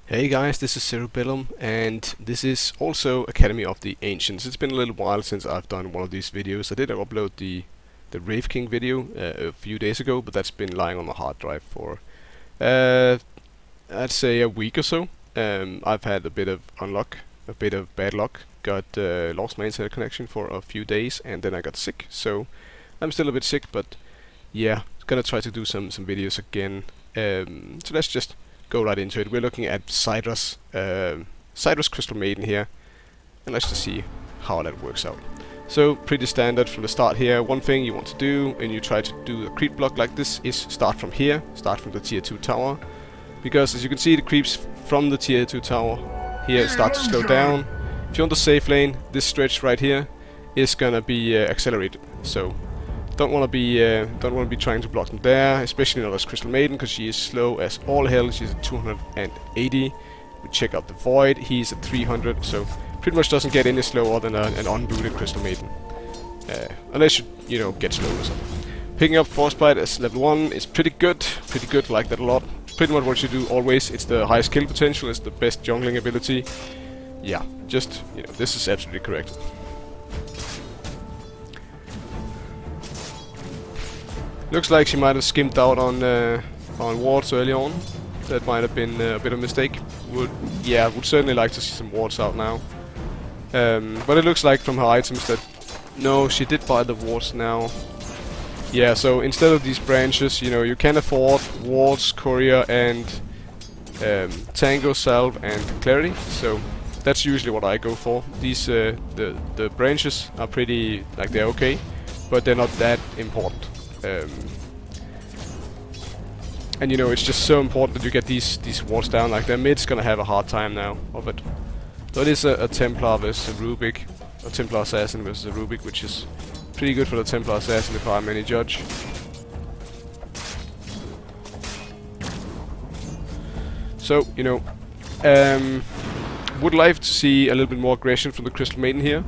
Hey guys, this is Cerebellum, and this is also Academy of the Ancients. It's been a little while since I've done one of these videos. I did upload the Rave King video a few days ago, but that's been lying on my hard drive for I'd say a week or so. I've had a bit of unluck, a bit of bad luck. Got lost my internet connection for a few days, and then I got sick. So I'm still a bit sick, but yeah, gonna try to do some videos again. So let's just go right into it. We're looking at Psidra's Crystal Maiden here, and let's just see how that works out. So pretty standard from the start here. One thing you want to do when you try to do a creep block like this is start from here, start from the tier 2 tower, because as you can see the creeps from the tier 2 tower here start to slow down. If you're on the safe lane, this stretch right here is gonna be accelerated. So don't want to be trying to block them there, especially not as Crystal Maiden, because she is slow as all hell. She's at 280. We check out the Void. He's at 300, so pretty much doesn't get any slower than an unbooted Crystal Maiden, unless you get slow or something. Picking up Frostbite as level 1 is pretty good. Like that a lot. Pretty much what you do always. It's the highest kill potential. It's the best jungling ability. Yeah, just this is absolutely correct. Looks like she might have skimped out on wards early on. That might have been a bit of a mistake. Would certainly like to see some wards out now. But it looks like from her items that no, she did buy the wards now. Yeah, so instead of these branches, you can afford wards, courier, and tango, salve, and clarity. So that's usually what I go for. These the branches are pretty, like, they're okay, but they're not that important. And it's just so important that you get these wards down. Like, their mid's gonna have a hard time now of it. So it is a Templar versus a Rubik, a Templar Assassin versus a Rubik, which is pretty good for the Templar Assassin if I'm any judge. So, would like to see a little bit more aggression from the Crystal Maiden here.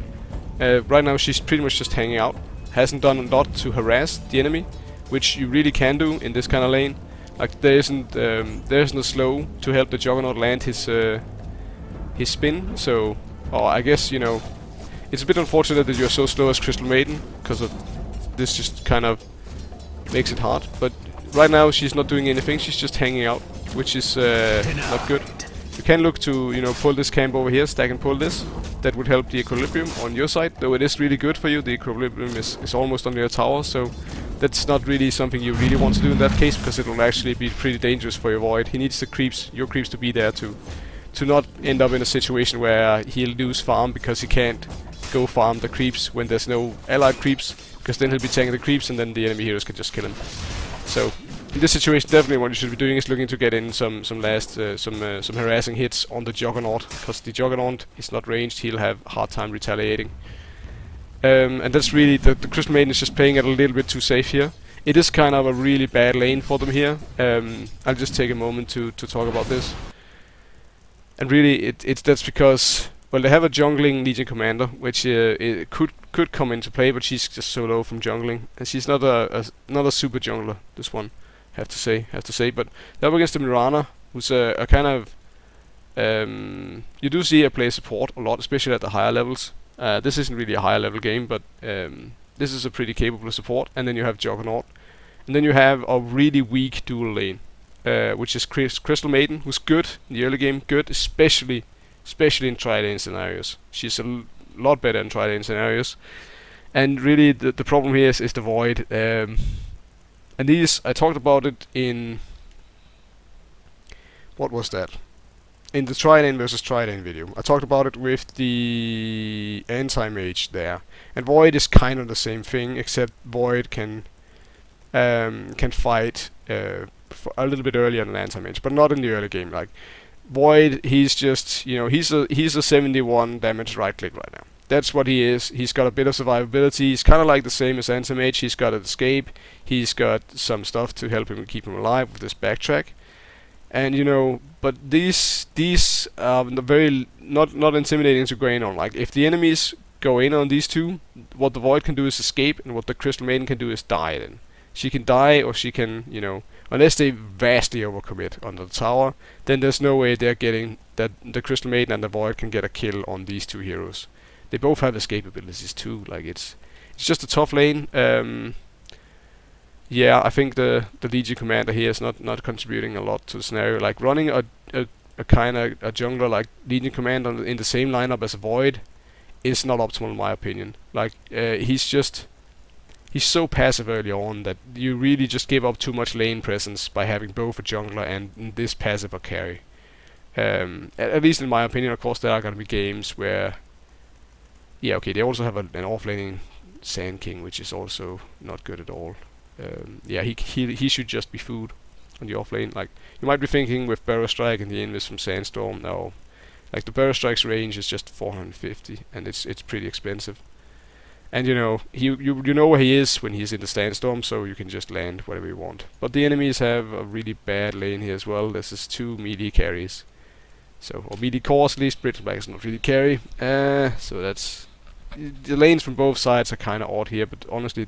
Right now she's pretty much just hanging out. Hasn't done a lot to harass the enemy, which you really can do in this kind of lane. Like, there isn't a slow to help the Juggernaut land his spin. So, I guess it's a bit unfortunate that you're so slow as Crystal Maiden, because of this just kind of makes it hard. But right now she's not doing anything. She's just hanging out, which is not good. You can look to pull this camp over here, stack and pull this. That would help the equilibrium on your side, though it is really good for you. The equilibrium is almost on your tower, so that's not really something you really want to do in that case, because it will actually be pretty dangerous for your Void. He needs your creeps to be there to not end up in a situation where he'll lose farm because he can't go farm the creeps when there's no allied creeps, because then he'll be tanking the creeps and then the enemy heroes can just kill him. So in this situation, definitely what you should be doing is looking to get in some harassing hits on the Juggernaut, because the Juggernaut is not ranged. He'll have a hard time retaliating. And that's really the Crystal Maiden is just playing it a little bit too safe here. It is kind of a really bad lane for them here. I'll just take a moment to talk about this. And really, that's because, well, they have a jungling Legion Commander, which it could come into play, but she's just so low from jungling, and she's not a super jungler. This one, have to say. But they're up against the Mirana, who's a kind of you do see her play support a lot, especially at the higher levels. This isn't really a higher level game, but this is a pretty capable support. And then you have Juggernaut, and then you have a really weak dual lane, which is Crystal Maiden, who's good in the early game, good especially in tri-lane scenarios. She's a lot better in tri-lane scenarios. And really the problem here is the Void. And these, I talked about it in, what was that? In the tri-lane versus tri-lane video. I talked about it with the anti-mage there. And Void is kind of the same thing, except Void can fight a little bit earlier than anti-mage, but not in the early game. Like, Void, he's just, he's a 71 damage right click right now. That's what he is. He's got a bit of survivability. He's kind of like the same as anti-mage. He's got an escape. He's got some stuff to help him keep him alive with this backtrack. And but these are very not intimidating to go in on. Like, if the enemies go in on these two, what the Void can do is escape, and what the Crystal Maiden can do is die then. She can die, or she can, unless they vastly overcommit on the tower, then there's no way they're getting that the Crystal Maiden and the Void can get a kill on these two heroes. They both have escape abilities too. Like it's just a tough lane. Yeah, I think the Legion commander here is not contributing a lot to the scenario. Like running a kind of a jungler like Legion commander in the same lineup as a Void is not optimal in my opinion. Like he's so passive early on that you really just give up too much lane presence by having both a jungler and this passive a carry. At least in my opinion. Of course, there are gonna be games where, yeah, okay, they also have an off-laning Sand King, which is also not good at all. Yeah, he should just be food on the off lane. Like you might be thinking with Burrow Strike and the invis from Sandstorm. No, like the Burrow Strike's range is just 450, and it's pretty expensive. And you know you know where he is when he's in the Sandstorm, so you can just land whatever you want. But the enemies have a really bad lane here as well. This is 2 melee carries, so or melee cores at least. Brittleback is not really carry. So that's. The lanes from both sides are kind of odd here, but honestly,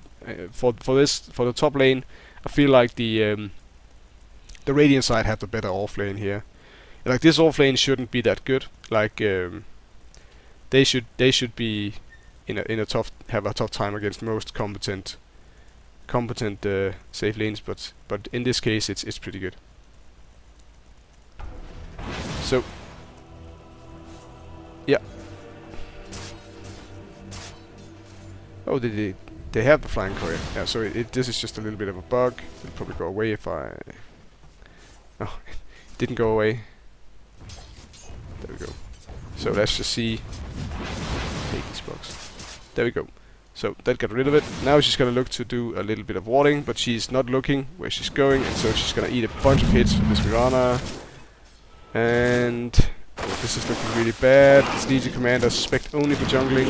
for the top lane, I feel like the Radiant side have the better off lane here. Like this off lane shouldn't be that good. Like they should be have a tough time against most competent safe lanes, but in this case it's pretty good. So yeah. Oh, they have the flying courier. Yeah, so this is just a little bit of a bug. It'll probably go away if I... Oh, it didn't go away. There we go. So let's just see... Take these bugs. There we go. So that got rid of it. Now she's gonna look to do a little bit of warding, but she's not looking where she's going, and so she's gonna eat a bunch of hits from this Mirana. And... Oh, this is looking really bad. This Legion commander spec only for jungling.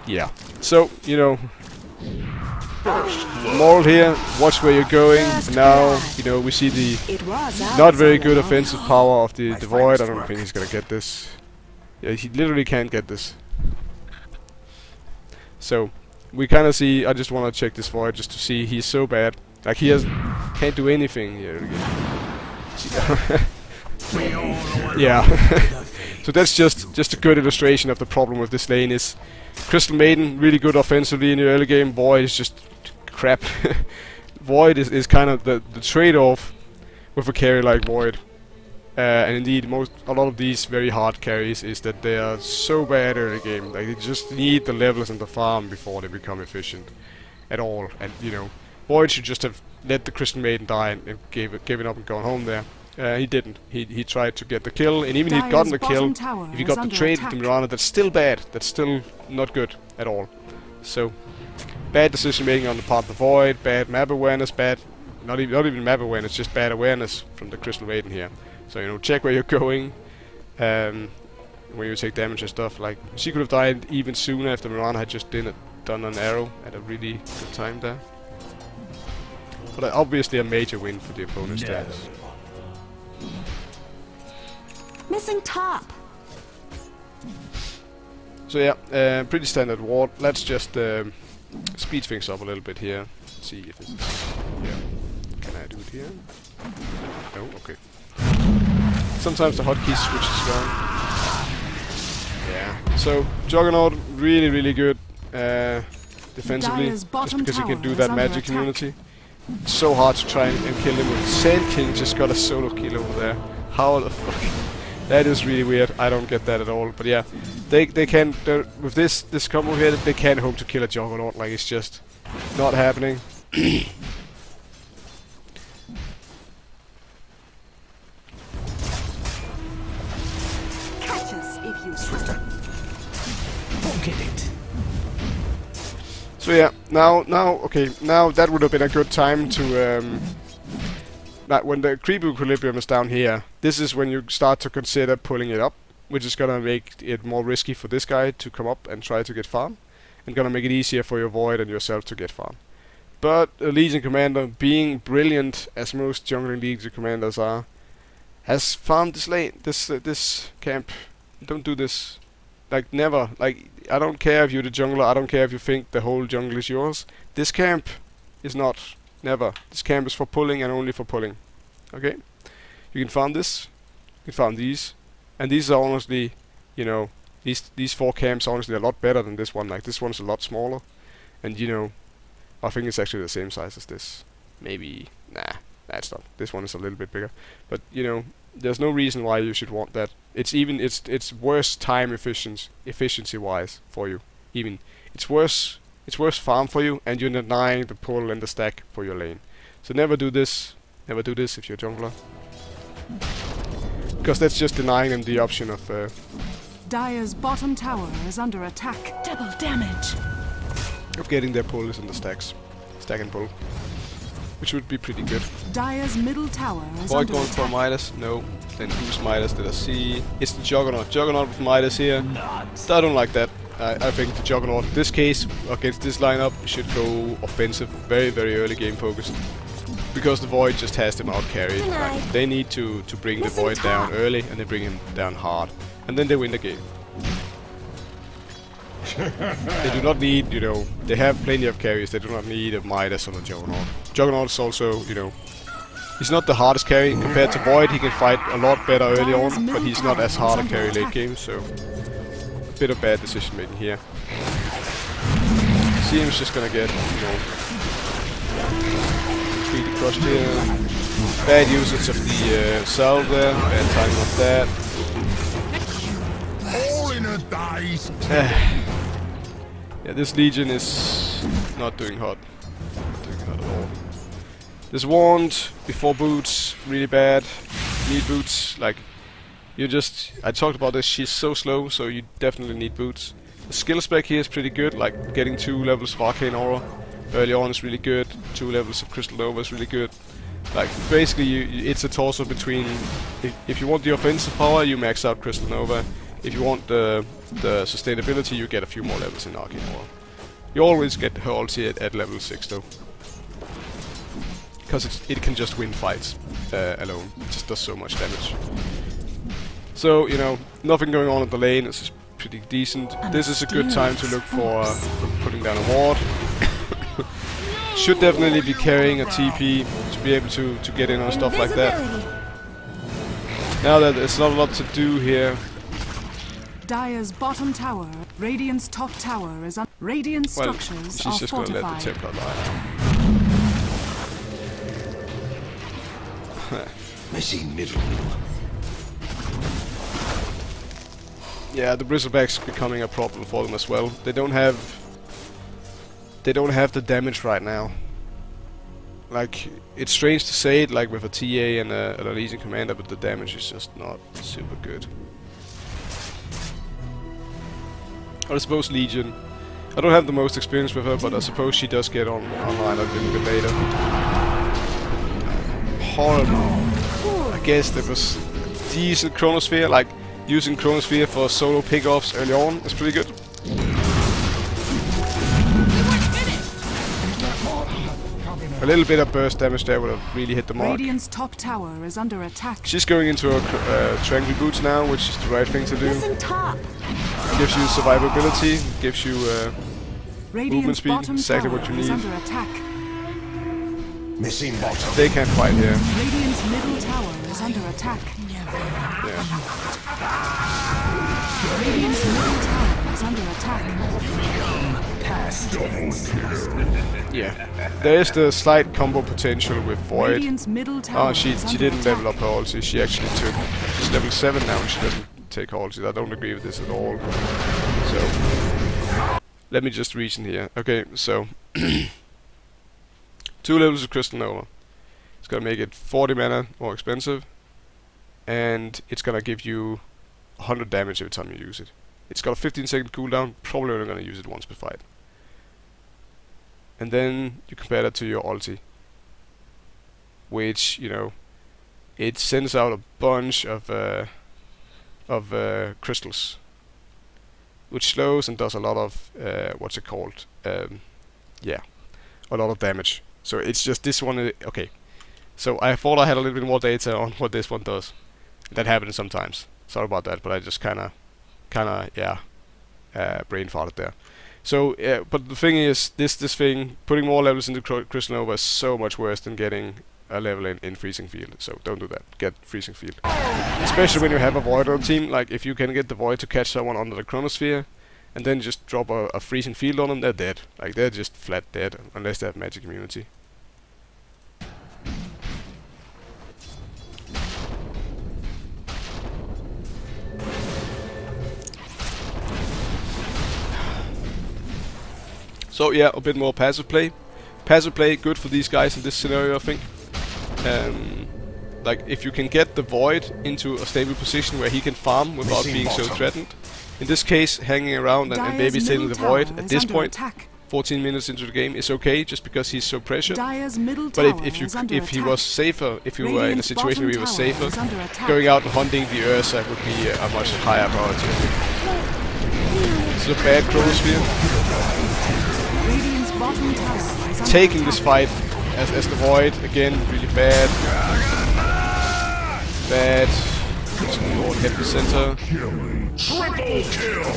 Yeah. So, you know, moral here, watch where you're going. Now, you know, we see the not very good offensive power of the Void. I don't think he's gonna get this. Yeah, he literally can't get this. So, we kind of see, I just want to check this Void just to see, he's so bad. Like, he can't do anything here. Yeah. So that's just a good illustration of the problem with this lane is Crystal Maiden, really good offensively in the early game. Void is just crap. Void is kind of the trade-off with a carry like Void. And indeed, a lot of these very hard carries is that they are so bad early game. Like they just need the levels and the farm before they become efficient at all. And you know, Void should just have let the Crystal Maiden die and given up and gone home there. He didn't. He tried to get the kill, and even if he'd gotten the kill, if he got the trade with the Mirana, that's still bad. That's still not good at all. So, bad decision making on the part of the Void, bad map awareness, not even map awareness, just bad awareness from the Crystal Maiden here. So you know, check where you're going, when you take damage and stuff. Like she could have died even sooner if the Mirana had just done an arrow at a really good time there. But obviously a major win for the opponent's stats. Missing top. So yeah, pretty standard ward. Let's just speed things up a little bit here. See if this is... Yeah. Can I do it here? No? Okay. Sometimes the hotkey switches wrong. Yeah. So, Juggernaut, really good defensively. Just because he can do that magic immunity. It's so hard to try and kill him with Sand King just got a solo kill over there. How the fuck? That is really weird. I don't get that at all. But yeah, they can with this combo here, they can hope to kill a Juggernaut. Like it's just not happening. Catch us if you swifter. Forget it. So yeah, now that would have been a good time to when the creep equilibrium is down here, this is when you start to consider pulling it up, which is gonna make it more risky for this guy to come up and try to get farm, and gonna make it easier for your Void and yourself to get farm. But a Legion Commander, being brilliant as most jungling Legion Commanders are, has farmed this lane, this camp. Don't do this. Like never. Like I don't care if you're the jungler, I don't care if you think the whole jungle is yours. This camp is not Never. This camp is for pulling and only for pulling. Okay? You can farm this. You can farm these. And these are honestly, you know, these 4 camps honestly are a lot better than this one. Like, this one's a lot smaller. And, you know, I think it's actually the same size as this. Maybe, nah, that's not. This one is a little bit bigger. But, you know, there's no reason why you should want that. It's worse time efficiency wise for you. Even it's worse farm for you, and you're denying the pull and the stack for your lane. So never do this. Never do this if you're a jungler, because that's just denying them the option of. Dire's bottom tower is under attack. Double damage. Of getting their pulls and the stacks, stack and pull, which would be pretty good. Dire's middle tower is Void under going attack. for Midas? No. Then who's Midas did I see? It's the Juggernaut. Juggernaut with Midas here. I don't like that. I think the Juggernaut, in this case, against this lineup, should go offensive, very, very early game focused. Because the Void just has them out carried. Like, they need to bring the Void down early, and they bring him down hard. And then they win the game. They do not need, you know, they have plenty of carries, they do not need a Midas or a Juggernaut. Juggernaut is also, you know, he's not the hardest carry compared to Void. He can fight a lot better early on, but he's not as hard a carry late game, so a bit of bad decision making here. Seems just gonna get, you know, completely crushed here. Bad usage of the salve there, bad timing of that. All in a dice. Yeah, this Legion is not doing hot. Not doing hot at all. This wand before boots, really bad. Need boots, like, you just, I talked about this, she's so slow, so you definitely need boots. The skill spec here is pretty good, like getting 2 levels of Arcane Aura early on is really good, 2 levels of Crystal Nova is really good. Like, basically it's a toss-up between, if you want the offensive power, you max out Crystal Nova. If you want the sustainability, you get a few more levels in Arcane Aura. You always get her ulti at level 6 though. Because it can just win fights alone. It just does so much damage. So, you know, nothing going on at the lane. This is pretty decent. This is a good time to look for putting down a ward. Should definitely be carrying a TP to be able to get in on stuff like that. Now that there's not a lot to do here. Dire's bottom tower, Radiant's top tower is on. Radiant structures she's are just gonna let the fortified. Templar lie. Missing middle. Yeah, the Bristleback's becoming a problem for them as well. They don't have the damage right now. Like, it's strange to say it, like with a TA and a Legion Commander, but the damage is just not super good. I suppose Legion. I don't have the most experience with her, but I suppose she does get online a little bit later. Horrible. I guess there was decent Chronosphere, like using Chronosphere for solo pickoffs early on is pretty good. A little bit of burst damage there would have really hit the mark. Radiant's top tower is under attack. She's going into her triangle boots now, which is the right thing to do. Missing top. Gives you survivability, gives you movement Radiant's speed, bottom exactly tower what you is need. under attack. Missing bottom. They can't fight here. Radiant's middle tower is under attack. Yeah. Radiant's middle tower is under attack. Yeah. There is the slight combo potential with Void. Radiant's middle tower Oh, she is under didn't attack. level up her ulti. She actually took. She's level 7 now and she doesn't take ulti. I don't agree with this at all. So let me just reason here. Okay, so 2 levels of Crystal Nova. It's gonna make it 40 mana more expensive, and it's gonna give you 100 damage every time you use it. It's got a 15-second cooldown. Probably only gonna use it once per fight. And then you compare that to your ulti, which, you know, it sends out a bunch of crystals, which slows and does a lot of what's it called? Yeah, a lot of damage. So it's just this one. Okay, so I thought I had a little bit more data on what this one does. That happens sometimes. Sorry about that, but I just kind of, yeah, brain farted there. So, but the thing is, this thing, putting more levels into Crystal Nova is so much worse than getting a level in Freezing Field. So don't do that. Get Freezing Field. Especially when you have a Void on team. Like, if you can get the Void to catch someone under the Chronosphere, and then just drop a Freezing Field on them, they're dead. Like, they're just flat dead, unless they have magic immunity. So yeah, a bit more passive play. Passive play, good for these guys in this scenario, I think. Like, if you can get the Void into a stable position where he can farm without being so threatened. In this case, hanging around and babysitting the Void at this point, 14 minutes into the game, is okay, just because he's so pressured. But if he was safer, if you were in a situation where he was safer, going out and hunting the Ursa would be a much higher priority. This is a bad Chronosphere. Taking this fight as the Void, again, really bad. Bad. Lord head the center.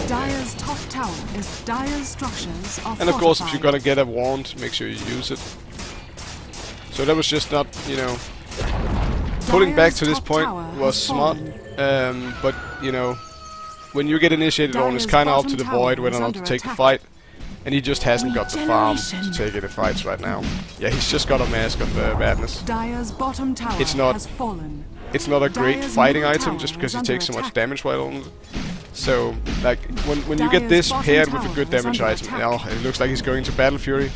Dire's top tower is Dire's structures are And of course, if you're gonna get a wand, make sure you use it. So that was just not, you know, pulling back to this point was smart. But you know, when you get initiated on, it's kind of up to the Void whether or not to take the fight. And he just hasn't got the farm to take any fights right now. Yeah, he's just got a Mask of Madness. Dire's bottom tower has fallen. It's not a great fighting item just because he takes so much damage while on it. So, like, when you get this paired with a good damage item, now it looks like he's going to Battle Fury,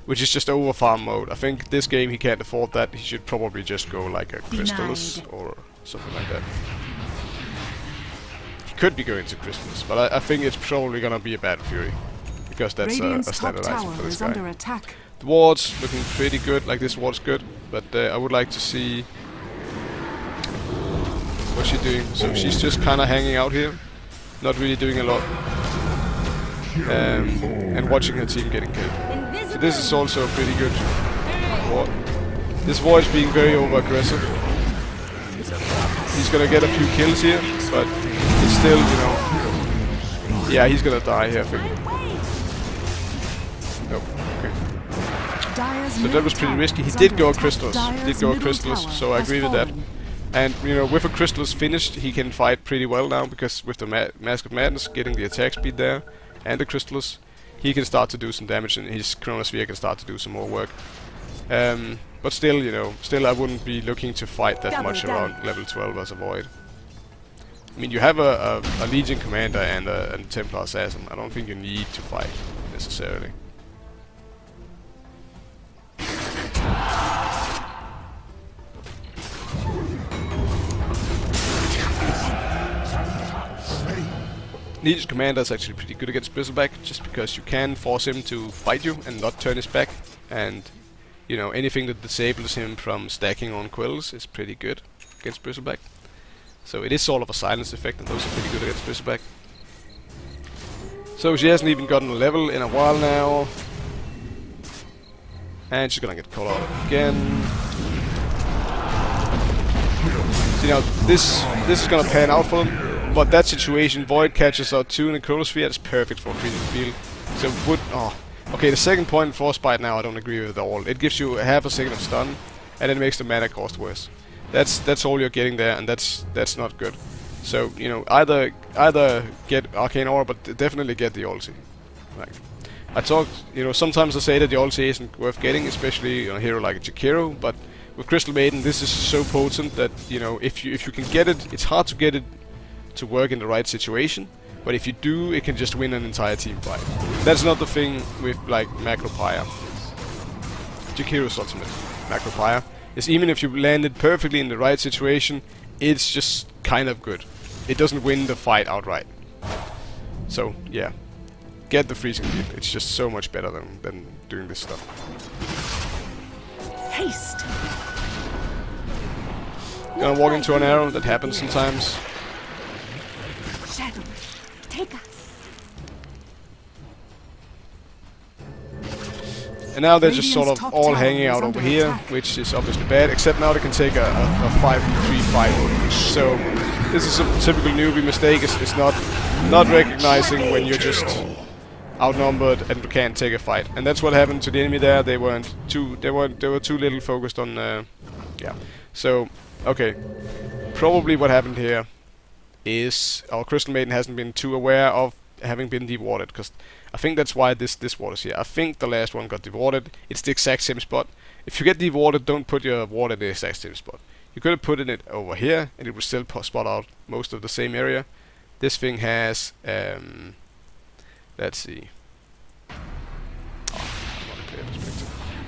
which is just over farm mode. I think this game he can't afford that. He should probably just go like a Crystallis or something like that. He could be going to Crystallis, but I think it's probably gonna be a Battle Fury, because that's a standard item for this guy. The ward's looking pretty good, like this ward's good, but I would like to see what's she doing. So she's just kind of hanging out here, not really doing a lot, and watching her team getting killed. So this is also a pretty good ward. This ward is being very over-aggressive. He's gonna get a few kills here, but it's still, you know, yeah, he's gonna die here, I think. Nope, okay. So that was pretty risky. He did go a Crystallis, so I agree with that. And, you know, with a Crystallis finished, he can fight pretty well now, because with the Mask of Madness, getting the attack speed there, and the Crystallis, he can start to do some damage, and his Chronosphere can start to do some more work. But still, you know, I wouldn't be looking to fight that much around level 12 as a Void. I mean, you have a Legion Commander and a Templar Assassin. I don't think you need to fight, necessarily. Legion Commander is actually pretty good against Bristleback, just because you can force him to fight you and not turn his back, and you know, anything that disables him from stacking on quills is pretty good against Bristleback. So it is sort of a silence effect, and those are pretty good against Bristleback. So she hasn't even gotten a level in a while now, and she's gonna get caught out again. So now this is gonna pan out for them. But that situation, Void catches out 2 in the Chronosphere, that's perfect for Freezing Field. So okay, the second point in Frostbite now I don't agree with at all. It gives you half a second of stun, and it makes the mana cost worse. That's all you're getting there, and that's not good. So, you know, either get Arcane Aura, but definitely get the ulti. Like, I talked, you know, sometimes I say that the ulti isn't worth getting, especially on a hero like a Jakiro, but with Crystal Maiden this is so potent that, you know, if you can get it, it's hard to get it to work in the right situation, but if you do, it can just win an entire team fight. That's not the thing with, like, Macropyre. Jakiro's ultimate, Macropyre, is even if you landed perfectly in the right situation, it's just kind of good. It doesn't win the fight outright. So, yeah. Get the Freezing Field. It's just so much better than doing this stuff. Haste. Gonna walk into an arrow, that happens sometimes. Shadow, take us. And now they're just sort of all hanging out over here, which is obviously bad, except now they can take a 5v3 fight. So this is a typical newbie mistake, it's not recognizing when you're just outnumbered and can't take a fight. And that's what happened to the enemy there. They were too little focused on yeah. So okay, probably what happened here is our Crystal Maiden hasn't been too aware of having been dewarded, because I think that's why this ward is here. I think the last one got dewarded. It's the exact same spot. If you get dewarded, don't put your ward in the exact same spot. You could have put it over here, and it would still spot out most of the same area. This thing has, let's see.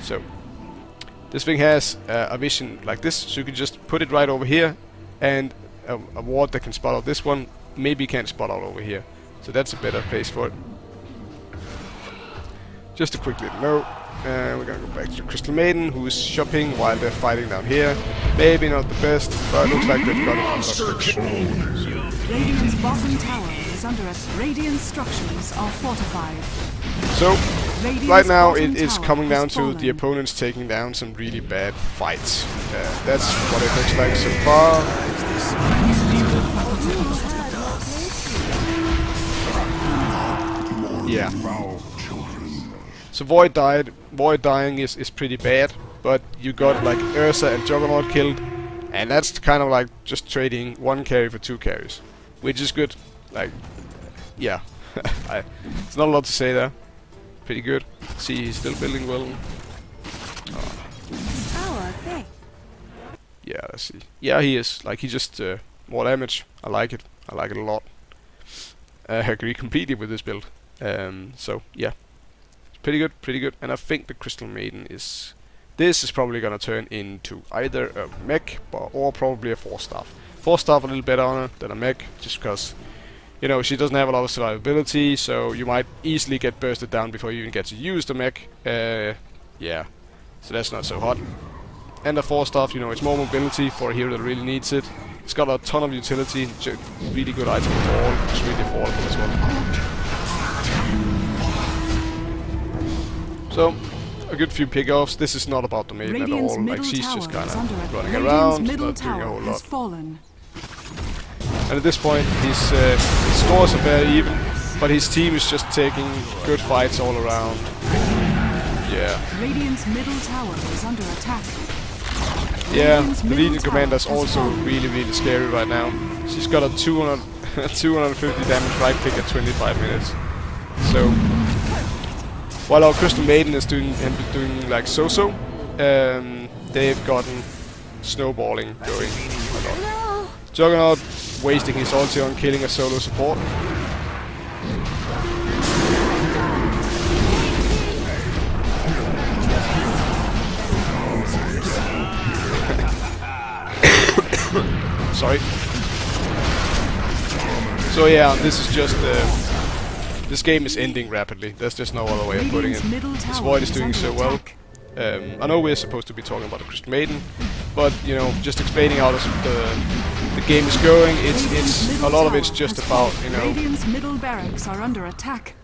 So this thing has a vision like this, so you can just put it right over here, and a ward that can spot out this one maybe can't spot out over here. So that's a better place for it. Just a quick little note. We're gonna go back to the Crystal Maiden, who is shopping while they're fighting down here. Maybe not the best, but it looks like they've got it under control. Radiant's bottom tower is under us. Radiant structures are fortified. So, Radiant's right now bottom it is tower coming down has to fallen. the opponents taking down some really bad fights. That's what it looks like so far. Yeah. So Void died. Void dying is pretty bad, but you got like Ursa and Juggernaut killed, and that's kind of like just trading one carry for two carries, which is good. Like, yeah, it's not a lot to say there. Pretty good. See, he's still building well. Oh, okay. Yeah, let's see. Yeah, he is. Like, he just more damage. I like it. I like it a lot. I agree completely with this build. So yeah, it's pretty good. And I think the Crystal Maiden is. This is probably gonna turn into either a mech or probably a 4-staff. 4-staff a little better on her than a mech, just because, you know, she doesn't have a lot of survivability, so you might easily get bursted down before you even get to use the mech. Yeah, so that's not so hot. And the 4-staff, you know, it's more mobility for a hero that really needs it. It's got a ton of utility, really good item at all. It's really affordable as well. So, a good few pickoffs. This is not about the Maiden at all. Like, she's just kind of running around, not doing a whole lot. And at this point, his scores are very even, but his team is just taking good fights all around. Yeah. Radiant's middle tower is under attack. Yeah, the Legion Commander's also really scary right now. She's got a 250 damage right click at 25 minutes. So, while our Crystal Maiden is doing like so-so, they've gotten snowballing going a lot. Juggernaut wasting his ulti on killing a solo support. Sorry. So yeah, this is just this game is ending rapidly. There's just no other way of putting it. This Void is doing so well. I know we're supposed to be talking about the Crystal Maiden, but you know, just explaining how the game is going. It's a lot of it's just about, you know. Radiant's middle barracks are under attack.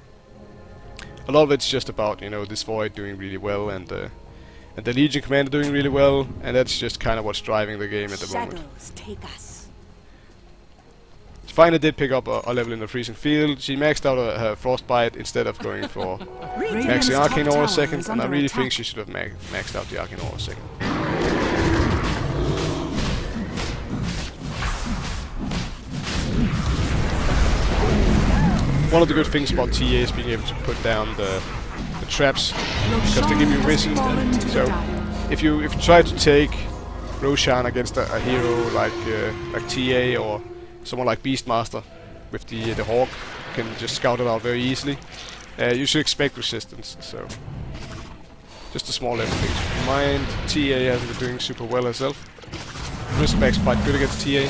A lot of it's just about, you know, this Void doing really well and the Legion Commander doing really well, and that's just kind of what's driving the game at the moment. Shadows take us. She finally did pick up a level in the freezing field. She maxed out her frostbite instead of going for maxing Arcane Aura second, and I really think she should have maxed out the Arcane Aura second. One of the good things about TA is being able to put down the traps, because they give you risen. So if you try to take Roshan against a hero like TA or someone like Beastmaster with the Hawk, you can just scout it out very easily. You should expect resistance. So just a small level thing to keep in mind. TA hasn't been doing super well herself. Respect's quite good against TA.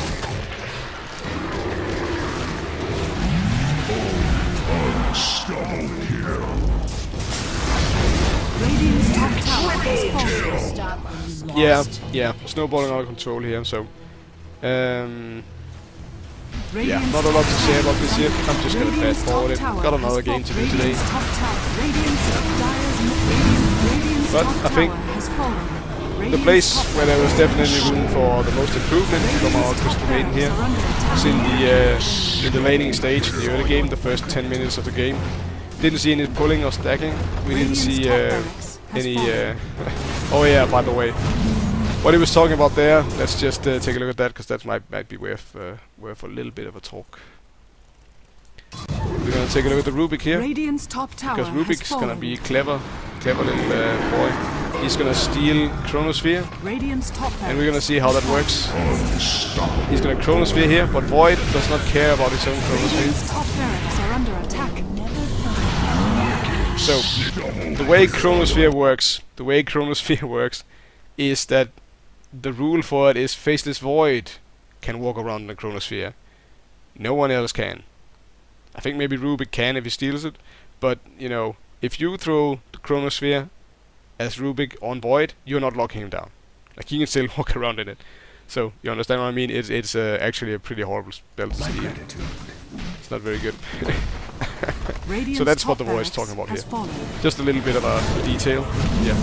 Radiant's top tower has fallen. Yeah, snowballing out of control here, so yeah, not a lot to say about this yet. I'm just gonna fast forward it. Got another game to do today. But I think the place where there was definitely room for the most improvement from our Crystal Maiden here is in the laning stage, in the early game, the first 10 minutes of the game. Didn't see any pulling or stacking. We didn't Radiant's see top barracks has any... fallen. oh yeah, by the way. What he was talking about there, let's just take a look at that, because that might be worth a little bit of a talk. We're gonna take a look at the Rubik here, Radiant's top tower because Rubik's has gonna fallen. be clever little boy. He's gonna steal Chronosphere, Radiant's top and we're gonna see how that works. He's gonna Chronosphere here, but Void does not care about his own Chronosphere. Radiant's top barracks are under attack. So, the way Chronosphere works, is that the rule for it is Faceless Void can walk around in the Chronosphere. No one else can. I think maybe Rubik can if he steals it, but you know, if you throw the Chronosphere as Rubik on Void, you're not locking him down. Like, he can still walk around in it. So, you understand what I mean? It's actually a pretty horrible spell to steal. It's not very good. Radiant's So that's what top the voice is barracks talking about has here. fallen. Just a little bit of a detail. Yeah.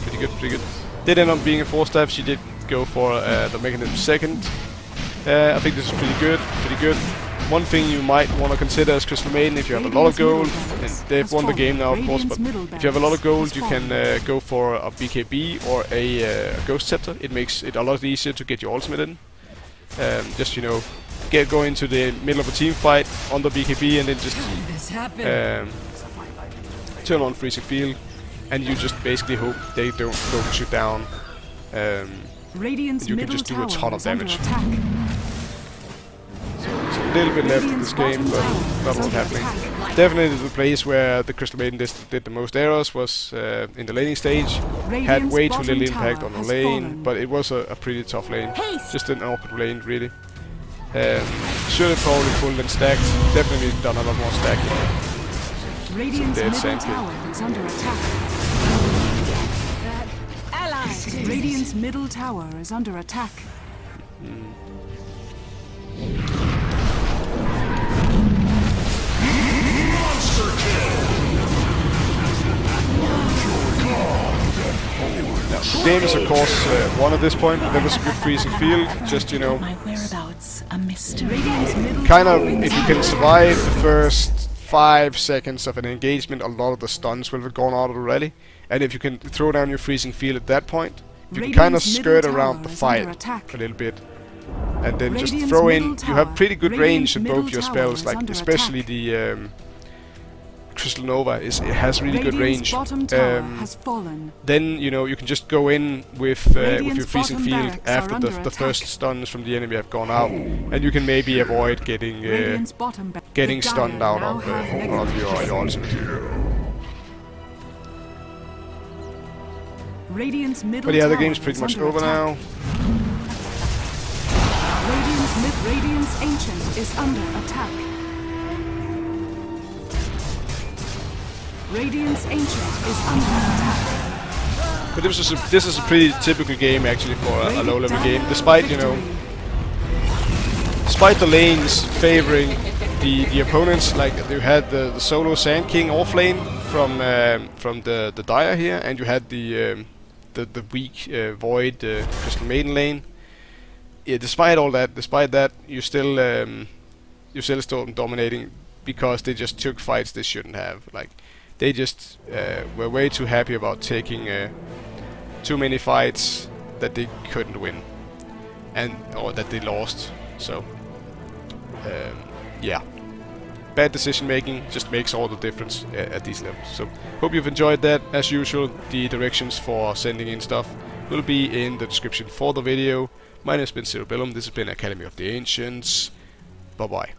Pretty good. Did end up being a 4-staff. She did go for the mechanism second. I think this is pretty good. One thing you might want to consider as Crystal Maiden, if you have a lot of gold, and they've won the game now, of course, but if you have a lot of gold, you can go for a BKB or a Ghost Scepter. It makes it a lot easier to get your ultimate in. Just, you know, go into the middle of a team fight on the BKB and then just turn on Freezing Field, and you just basically hope they don't focus you down. Radiant's You can middle just do a tower ton of is under damage. attack. It's a little bit left in this game, but not a lot happening. Definitely the place where the Crystal Maiden did the most errors was in the laning stage. Had Radiant's way too bottom little impact tower on the has lane, fallen. but it was a pretty tough lane. Haste. Just an awkward lane, really. Should have probably pulled and stacked. Definitely done a lot more stacking. Radiant's dead middle sand king. tower is under attack. Allied. Radiant's middle tower is under attack. The game is of course won at this point. That was a good freezing field. Just, you know, My whereabouts a mystery. Radiant's middle kind of, tower if is you under can attack. survive the first 5 seconds of an engagement, a lot of the stuns will have gone out already. And if you can throw down your freezing field at that point, you can kind of Radiant's skirt middle around tower the is fight under attack. a little bit. And then just Radiant's throw in, middle you have tower- pretty good range Radiant's in middle both your tower spells, is like under especially attack. the Crystal Nova it has really good Radiant's range. bottom tower has fallen. Then, you know, you can just go in with your Radiant's freezing bottom field barracks are after under the attack. first stuns from the enemy have gone out, and you can maybe avoid getting Radiant's bottom ba- getting the stunned Dire out now of have your ultimate. Radiant's middle But yeah, the tower game's pretty is much under over attack. now. Radiant's Ancient is under attack. Radiant's Ancient is under attack. But this is a pretty typical game actually for a low-level game, despite, you know, despite the lanes favoring the opponents. Like, you had the solo Sand King off lane from the Dire here, and you had the weak Void Crystal Maiden lane. Yeah, despite that, you still dominating, because they just took fights they shouldn't have. Like, they just were way too happy about taking too many fights that they couldn't win, or that they lost. So yeah, bad decision making just makes all the difference at these levels. So hope you've enjoyed that. As usual, the directions for sending in stuff will be in the description for the video. My name has been Psidra. This has been Academy of the Ancients. Bye bye.